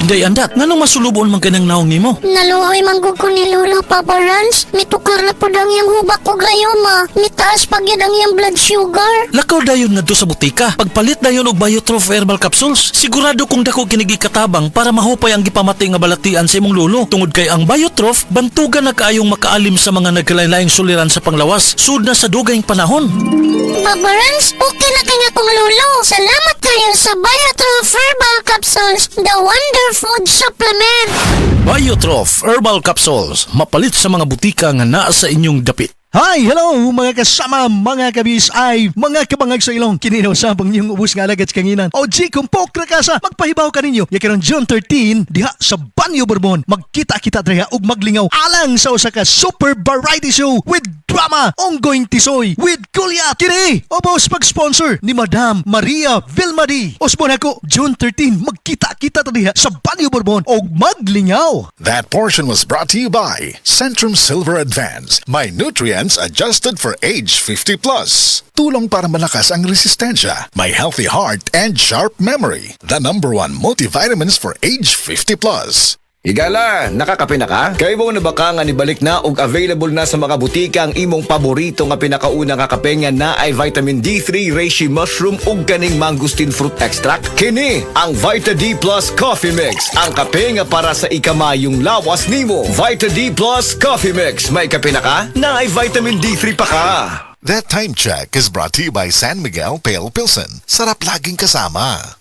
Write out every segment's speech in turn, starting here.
Day andak, nganong masulubon man kanang naong nimo? Naluoy manggug ko ni Lolo, Papa Rans. Mitukar na po ang iyang hubak ko gayoma. Mitaas pag yan ang iyang blood sugar. Lakaw dayon ngadto sa butika. Pagpalit dayon og Biotroph herbal capsules, sigurado kung dako kinigi katabang para mahupay ang gipamati nga balatian sa imong lolo. Tungod kay ang Biotroph bantugan na kaayong makaalim sa mga nagkalain-laing suliran sa panglawas sud na sa dugayng panahon. Papa Rans, okay na kanya kong Lolo. Salamat kayo sa Biotroph Herbal Capsules, the Wonder Food Supplement. Biotroph herbal capsules, mapalit sa mga butika nga naa sa inyong dapit. Hi, hello mga kasama, mga kabis ay mga kabangag sa ilong. Kininaw sa pang niyong ubus nga alagad sa kanginan. O G, kung pokra ka sa, magpahibaw ka ninyo. Yakarong June 13, diha sa Banyo Bourbon. Magkita-kita dreha ug maglingaw alang sa usa ka super variety show with drama, ongoing tisoy, with Kuya Kini. O boss, pag-sponsor ni Madam Maria Vilmadi. Osbon ako, June 13, magkita-kita ta diha sa Banyo Bourbon og maglingaw. That portion was brought to you by Centrum Silver Advance. My nutrients adjusted for age 50 plus. Tulong para malakas ang resistensya, may healthy heart and sharp memory. The #1 multivitamins for age 50 plus. Higala, nakakape na ka? Kaya mo na baka nga nibalik na og available na sa mga butika ang imong paborito nga pinakauna nga kape nga na ay vitamin D3, reishi mushroom ug kaning mangosteen fruit extract. Kini ang Vita D Plus Coffee Mix, ang kape nga para sa ikamayong lawas nimo. Vita D Plus Coffee Mix, may kape na ka? Na ay vitamin D3 pa ka. That time check is brought to you by San Miguel Pale Pilsen. Sarap laging kasama.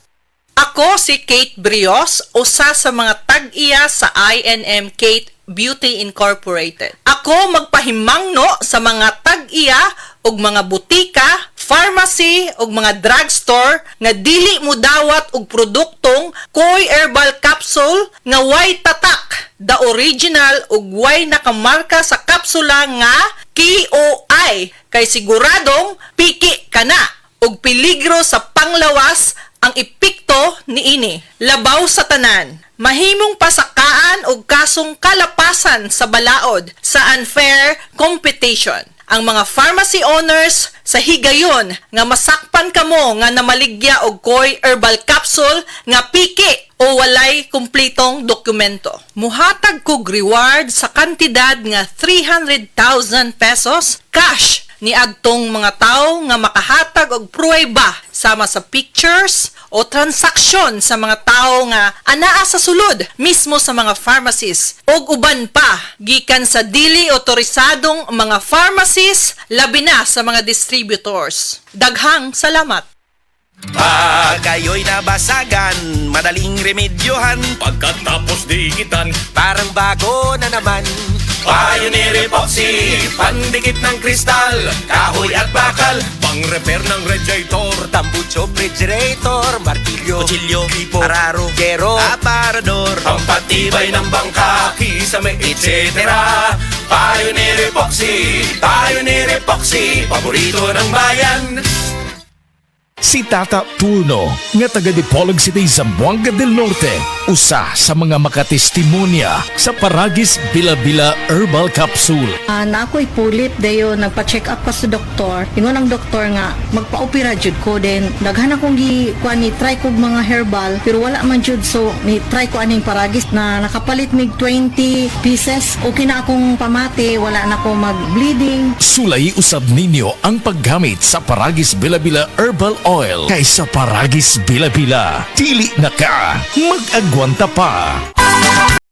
Ako si Kate Brios, usa sa mga tag-iya sa INM Kate Beauty Incorporated. Ako magpahimangno sa mga tag-iya ug mga butika, pharmacy ug mga drugstore nga dili mo dawat og produktong Koy Herbal Capsule nga way tatak, the original ug way nakamarka sa kapsula nga KOI kay siguradong piki kana ug peligro sa panglawas ang epekto niini. Labaw sa tanan, mahimong pasakaan og kasong kalapasan sa balaod sa unfair competition. Ang mga pharmacy owners sa higayon nga masakpan kamo nga namaligya og Koy Herbal Capsule nga piki o walay kumpletong dokumento. Muhatag kog reward sa kantidad nga 300,000 pesos cash ni adtong mga tao nga makahatag og pruweba sama sa pictures o transaksyon sa mga tao nga anaa sa sulod mismo sa mga pharmacies og uban pa gikan sa dili otorisadong mga pharmacies labi na sa mga distributors. Daghang salamat. Pag kayo'y nabasagan, madaling remedyohan. Pagkatapos dikitan, Parang bago na naman. Pioneer Epoxy, pandikit ng kristal, kahoy at bakal, pang-repair ng radiator, Tambucho, refrigerator, martilyo, kutsilyo, gripo, araro, gero, aparador. pampatibay ng bangka, kisame, etc. Pioneer Epoxy, paborito ng bayan. Si Tata Turno, nga taga Dipolog City, Zamboanga del Norte, usa sa mga makatestimonya sa Paragis Bila-Bila Herbal Capsule. Na ako'y pulit dayo nagpa-check up pa sa doktor. Ingon ang doktor nga magpa-opera jud ko din. Daghan akong kuan ni try kog mga herbal pero wala man jud, so ni try ko aning Paragis na nakapalit mig 20 pieces. Okay na akong pamati, wala na ako mag-bleeding. Sulay usab ninyo ang paggamit sa Paragis Bila-Bila Herbal Oil kaysa Paragis Bila-Bila. Dili na ka, mag-agwanta pa.